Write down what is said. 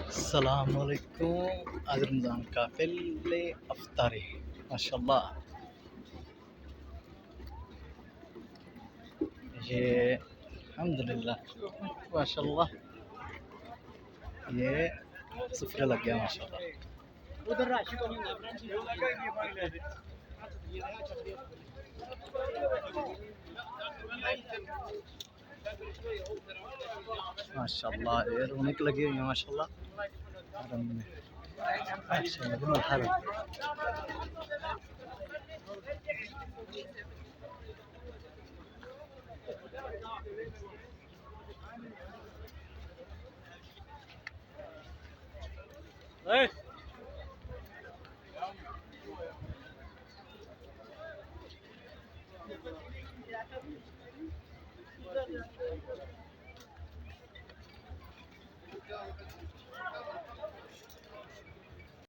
अस्सलामुअलैकुम। आज रमज़ान का पहले अफ्तारी माशाल्लाह। ये अल्हम्दुलिल्लाह माशाल्लाह। ये सुफरे लग गया माशाल्लाह। उधर माशाल्लाह ये रौनक लगी हुई है माशाल्लाह। हरम में माशाल्लाह हरम। Hey!